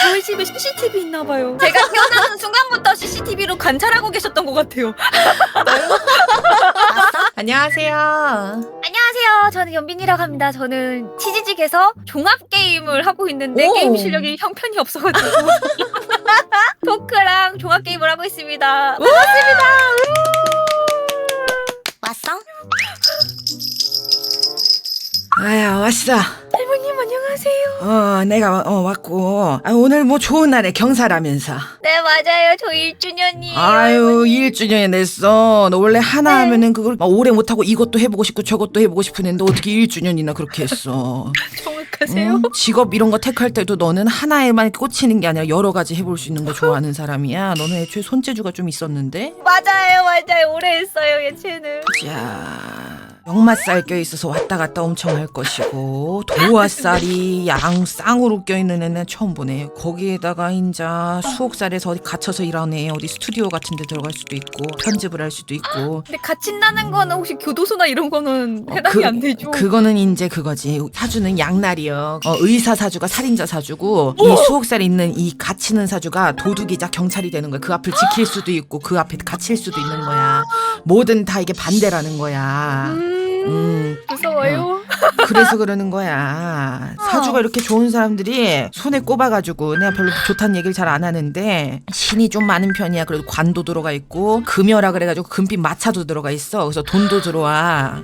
저희 집에 CCTV 있나봐요. 제가 태어나는 순간부터 CCTV로 관찰하고 계셨던 것 같아요. 안녕하세요. 안녕하세요. 저는 연빈이라고 합니다. 저는 치지직에서 종합 게임을 하고 있는데 오. 게임 실력이 형편이 없어가지고 토크랑 종합 게임을 하고 있습니다. 왔어? 아야, 왔어. 할머님 안녕하세요. 내가 왔고. 오늘 뭐 좋은 날에 경사라면서. 네 맞아요. 저 1주년이에요. 아유, 1주년이 됐어. 너 원래 하나 하면은 그걸 막 오래 못하고 이것도 해보고 싶고 저것도 해보고 싶은 애인데 어떻게 1주년이나 그렇게 했어. 정확하세요. 응? 직업 이런 거 택할 때도 너는 하나에만 꽂히는 게 아니라 여러 가지 해볼 수 있는 거 좋아하는 사람이야. 너는 애초에 손재주가 좀 있었는데. 맞아요. 오래 했어요 예체는. 자, 역맛살 껴있어서 왔다 갔다 엄청 할 것이고, 도화살이 양 쌍으로 껴있는 애는 처음 보네. 거기에다가 인자 수옥살에서 어디 갇혀서 일하네. 어디 스튜디오 같은 데 들어갈 수도 있고 편집을 할 수도 있고. 근데 갇힌다는 거는 혹시 교도소나 이런 거는 해당이 안 되죠? 그거는 이제 그거지. 사주는 양날이요. 의사 사주가 살인자 사주고, 이 수옥살에 있는 이 갇히는 사주가 도둑이자 경찰이 되는 거야. 그 앞을 지킬 수도 있고 그 앞에 갇힐 수도 있는 거야. 뭐든 다 이게 반대라는 거야. 무서워요. 그래서 그러는 거야. 사주가 이렇게 좋은 사람들이 손에 꼽아가지고, 내가 별로 좋다는 얘기를 잘 안 하는데 신이 좀 많은 편이야. 그래도 관도 들어가 있고 금여라 그래가지고 금빛 마차도 들어가 있어. 그래서 돈도 들어와.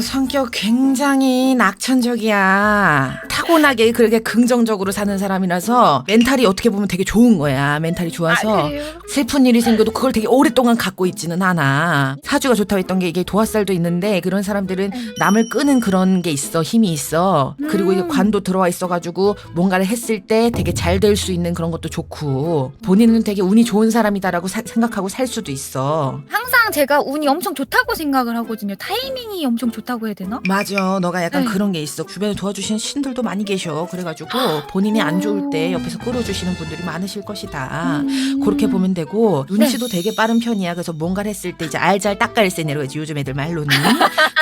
성격 굉장히 낙천적이야. 타고나게 그렇게 긍정적으로 사는 사람이라서 멘탈이 어떻게 보면 되게 좋은 거야. 멘탈이 좋아서 그래요? 슬픈 일이 생겨도 그걸 되게 오랫동안 갖고 있지는 않아. 사주가 좋다고 했던 게 이게 도화살도 있는데, 그런 사람들은 남을 끄는 그런 게 있어. 힘이 있어. 그리고 이게 관도 들어와 있어가지고 뭔가를 했을 때 되게 잘 될 수 있는 그런 것도 좋고, 본인은 되게 운이 좋은 사람이다라고 생각하고 살 수도 있어. 항상 제가 운이 엄청 좋다고 생각을 하거든요. 타이밍이 엄청 좋다고 해야 되나? 맞아. 너가 약간 네. 그런 게 있어. 주변에 도와주시는 신들도 많이 계셔. 그래가지고 본인이 안 좋을 때 옆에서 끌어주시는 분들이 많으실 것이다. 그렇게 보면 되고, 눈치도 되게 빠른 편이야. 그래서 뭔가를 했을 때 이제 알잘 딱갈센이라고 하지, 요즘 애들 말로는.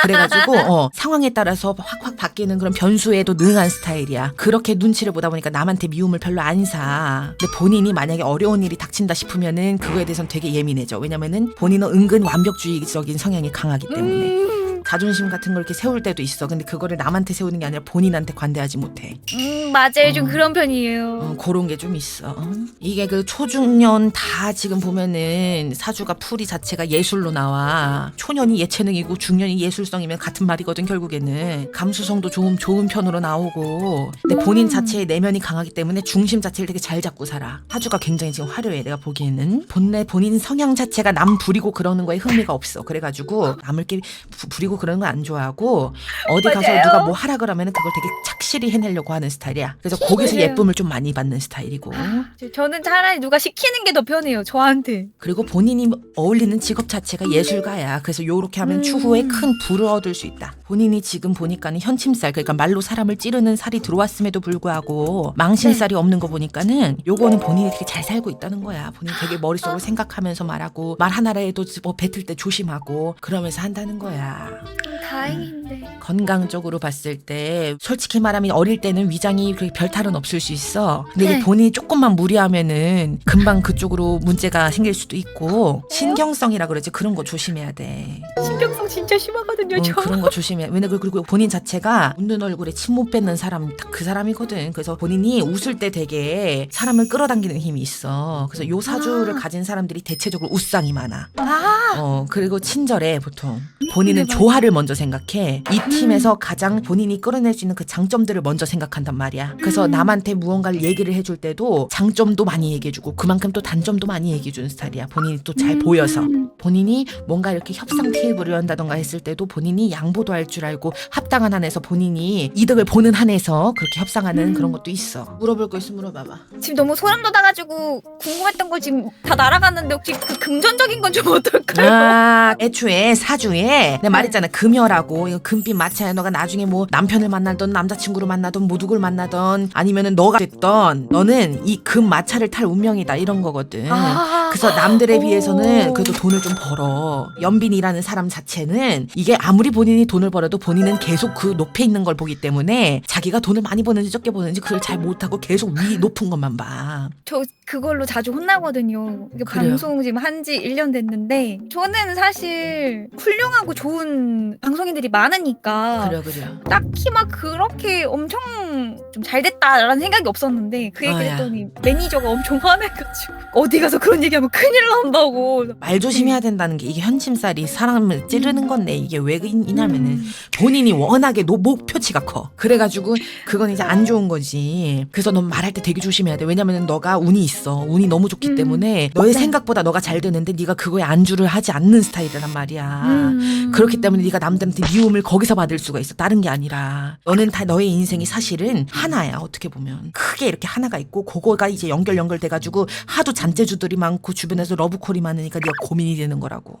그래가지고 상황에 따라서 확확 바뀌는 그런 변수에도 능한 스타일이야. 그렇게 눈치를 보다 보니까 남한테 미움을 별로 안 사. 근데 본인이 만약에 어려운 일이 닥친다 싶으면은 그거에 대해서는 되게 예민해져. 왜냐면은 본인은 은근 완벽주의적인 성향이 강하기 때문에. 자존심 같은 걸 이렇게 세울 때도 있어. 근데 그거를 남한테 세우는 게 아니라 본인한테 관대하지 못해. 맞아요. 좀 그런 편이에요. 그런 게 좀 있어. 이게 그 초중년 다 지금 보면은 사주가 풀이 자체가 예술로 나와. 초년이 예체능이고 중년이 예술성이면 같은 말이거든. 결국에는 감수성도 좋은 편으로 나오고, 근데 본인 자체의 내면이 강하기 때문에 중심 자체를 되게 잘 잡고 살아. 사주가 굉장히 지금 화려해. 내가 보기에는 본인 성향 자체가 남 부리고 그러는 거에 흥미가 없어. 그래가지고 남을 이렇게 부리고 그러는 거 안 좋아하고, 어디 가서 맞아요. 누가 뭐 하라 그러면은 그걸 되게 착실히 해내려고 하는 스타일이야. 그래서 거기서 맞아요. 예쁨을 좀 많이 받는 스타일이고. 저는 차라리 누가 시키는 게 더 편해요. 저한테. 그리고 본인이 어울리는 직업 자체가 예술가야. 그래서 요렇게 하면 추후에 큰 부를 얻을 수 있다. 본인이 지금 보니까는 현침살, 그러니까 말로 사람을 찌르는 살이 들어왔음에도 불구하고 망신살이 없는 거 보니까는 요거는 본인이 되게 잘 살고 있다는 거야. 본인이 되게 머릿속으로 생각하면서 말하고, 말 하나라 해도 뭐 뱉을 때 조심하고 그러면서 한다는 거야. 다행인데. 건강적으로 봤을 때 솔직히 말하면 어릴 때는 위장이 그렇게 별탈은 없을 수 있어. 근데 이제 네. 본인이 조금만 무리하면은 금방 그쪽으로 문제가 생길 수도 있고, 신경성이라 그러지. 그런 거 조심해야 돼. 신경성 진짜 심하거든요. 저. 그런 거 조심해. 왜냐면 그리고 본인 자체가 웃는 얼굴에 침 못 뱉는 사람 딱 그 사람이거든. 그래서 본인이 웃을 때 되게 사람을 끌어당기는 힘이 있어. 그래서 요 사주를 가진 사람들이 대체적으로 웃상이 많아. 그리고 친절해 보통. 본인은 네, 조화를 먼저 생각해. 이 팀에서 가장 본인이 끌어낼 수 있는 그 장점들을 먼저 생각한단 말이야. 그래서 남한테 무언가를 얘기를 해줄 때도 장점도 많이 얘기해주고 그만큼 또 단점도 많이 얘기해주는 스타일이야. 본인이 또 잘 보여서. 본인이 뭔가 이렇게 협상 테이블을 연다던가 했을 때도 본인이 양보도 할 줄 알고 합당한 한에서 본인이 이득을 보는 한에서 그렇게 협상하는 그런 것도 있어. 물어볼 거 있으면 물어봐봐. 지금 너무 소름 돋아가지고 궁금했던 거 지금 다 날아갔는데 혹시 그 금전적인 건 좀 어떨까? 아, 애초에 사주에 내가 말했잖아. 금여라고. 이거 금빛 마차야. 너가 나중에 뭐 남편을 만나던 남자친구를 만나던 뭐 누굴 만나던 아니면은 너가 됐던 너는 이 금 마차를 탈 운명이다 이런 거거든. 그래서 남들에 비해서는 그래도 돈을 좀 벌어. 연빈이라는 사람 자체는 이게 아무리 본인이 돈을 벌어도 본인은 계속 그 높에 있는 걸 보기 때문에 자기가 돈을 많이 버는지 적게 버는지 그걸 잘 못하고 계속 위 높은 것만 봐. 저 그걸로 자주 혼나거든요. 이게 그래요? 방송 지금 한지 1년 됐는데 저는 사실 훌륭하고 좋은 방송인들이 많으니까 그래. 딱히 막 그렇게 엄청 좀 잘 됐다라는 생각이 없었는데 그 얘기 야. 했더니 매니저가 엄청 화내가지고 어디 가서 그런 얘기하면 큰일 난다고. 말 조심해야 된다는 게 이게 현침살이 사람을 찌르는 건데 이게 왜 이냐면은 본인이 워낙에 목표치가 커. 그래가지고 그건 이제 안 좋은 거지. 그래서 넌 말할 때 되게 조심해야 돼. 왜냐면은 너가 운이 있어. 운이 너무 좋기 때문에 너의 네. 생각보다 너가 잘 되는데 네가 그거에 안주를 하지 않는 스타일이란 말이야. 그렇기 때문에 네가 남들한테 미움을 거기서 받을 수가 있어. 다른 게 아니라. 너는 다 너의 인생이 사실은 하나야. 어떻게 보면 크게 이렇게 하나가 있고 그거가 이제 연결돼가지고 하도 잔재주들이 많고 주변에서 러브콜이 많으니까 네가 고민이 되는 거라고.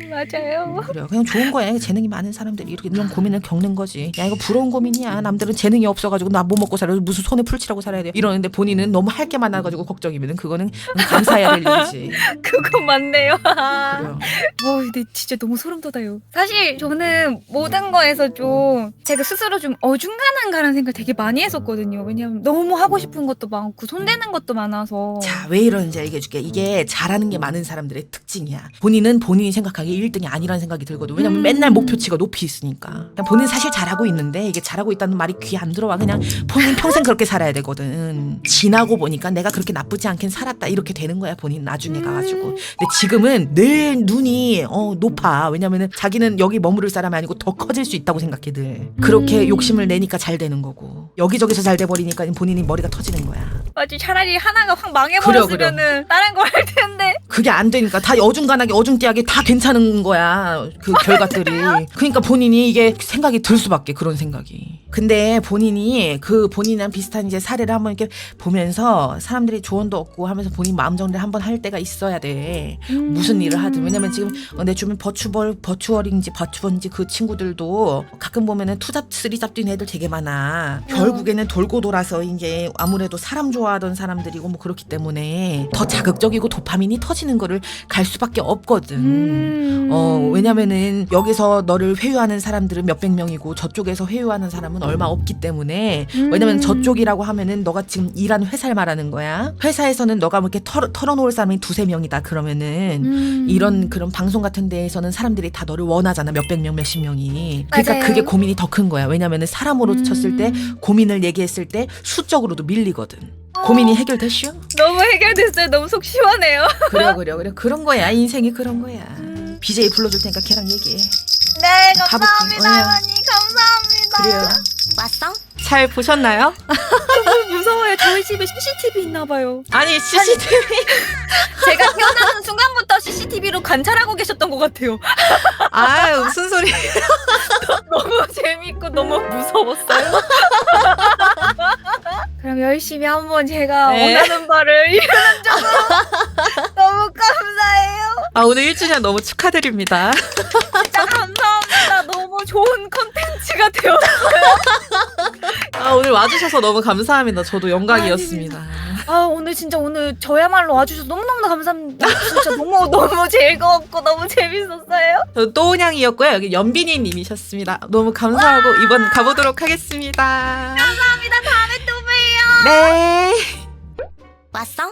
맞아요. 그래 그냥 좋은 거야. 재능이 많은 사람들이 이렇게 이런 고민을 겪는 거지. 야 이거 부러운 고민이야. 남들은 재능이 없어가지고 나 뭐 먹고 살아 무슨 손에 풀칠하고 살아야 돼 이러는데 본인은 너무 할 게 많아가지고 걱정이면은 그거는 감사해야 될 일이지. 그거 맞네요. 그래요. 근데 진짜 너무 소름 돋아요. 사실 저는 모든 거에서 좀 제가 스스로 좀 어중간한가라는 생각을 되게 많이 했었거든요. 왜냐면 너무 하고 싶은 것도 많고 손대는 것도 많아서. 자, 왜 이러는지 얘기해줄게. 이게 잘하는 게 많은 사람들의 특징이야. 본인은 본인이 생각하기에 1등이 아니라는 생각이 들거든. 왜냐면 맨날 목표치가 높이 있으니까. 그냥 본인 사실 잘하고 있는데 이게 잘하고 있다는 말이 귀에 안 들어와. 그냥 본인 평생 그렇게 살아야 되거든. 지나고 보니까 내가 그렇게 나쁘지 않긴 살았다. 이렇게 되는 거야. 본인 나중에 가가지고. 근데 지금은 늘 눈이 높아. 왜냐면은 자기는 여기 머무를 사람이 아니고 더 커질 수 있다고 생각해 늘. 그렇게 욕심을 내니까 잘 되는 거고. 여기저기서 잘 돼버리니까 본인이 머리가 터지는 거야. 맞지. 차라리 하나가 확 망해버렸으면은 다른 거 할 텐데. 그게 안 되니까 다 어중간하게 어중띠하게 다 괜찮은 거야 그 결과들이. 그러니까 본인이 이게 생각이 들 수밖에. 그런 생각이. 근데 본인이 그 본인이랑 비슷한 이제 사례를 한번 이렇게 보면서 사람들이 조언도 얻고 하면서 본인 마음 정리를 한번 할 때가 있어야 돼. 무슨 일을 하든. 왜냐면 지금 내 주변 버추얼인지 버추얼인지 그 친구들도 가끔 보면은 투잡 쓰리잡 뛴 애들 되게 많아. 결국에는 돌고 돌아서 이제 아무래도 사람 좋아하던 사람들이고 뭐 그렇기 때문에 더 자극적이고 도파민이 터지는 거를 갈 수밖에 없거든. 왜냐면은 여기서 너를 회유하는 사람들은 몇백 명이고 저쪽에서 회유하는 사람은 얼마 없기 때문에. 왜냐면 저쪽이라고 하면은 너가 지금 일하는 회사를 말하는 거야. 회사에서는 너가 뭐 이렇게 털어놓을 사람이 두세 명이다 그러면은 이런 그런 방송 같은 데에서는 사람들이 다 너를 원하잖아. 몇백 명 몇십 명이. 그러니까 맞아요. 그게 고민이 더 큰 거야. 왜냐면은 사람으로 쳤을 때 고민을 얘기했을 때 수적으로도 밀리거든. 고민이 해결됐슈? 너무 해결됐어요. 너무 속 시원해요. 그래 그런 거야. 인생이 그런 거야. BJ 불러줄 테니까 걔랑 얘기해. 네, 가볼게. 감사합니다, 어머니. 감사합니다. 그래요. 왔어? 잘 보셨나요? 너무 무서워요. 저희 집에 CCTV 있나 봐요. 아니 CCTV. 제가 태어나는 순간부터 CCTV로 관찰하고 계셨던 것 같아요. 아유 무슨 소리. 너무 재밌고 너무 무서웠어요. 그럼 열심히 한번 제가 네. 원하는 바를 이루는 쪽으로. 너무 감사해요. 아 오늘 1주년 너무 축하드립니다. 진짜 감사합니다. 너무 좋은 콘텐츠가 되었어요. 아 오늘 와주셔서 너무 감사합니다. 저도 영광이었습니다. 오늘 진짜 오늘 저야말로 와주셔서 너무너무 감사합니다. 진짜 너무 즐거웠고 너무 재밌었어요. 저 또은양이었고요. 여기 연빈이 님이셨습니다. 너무 감사하고 이번 가보도록 하겠습니다. 감사합니다. 다음에 또 봬요. 네. 왔어?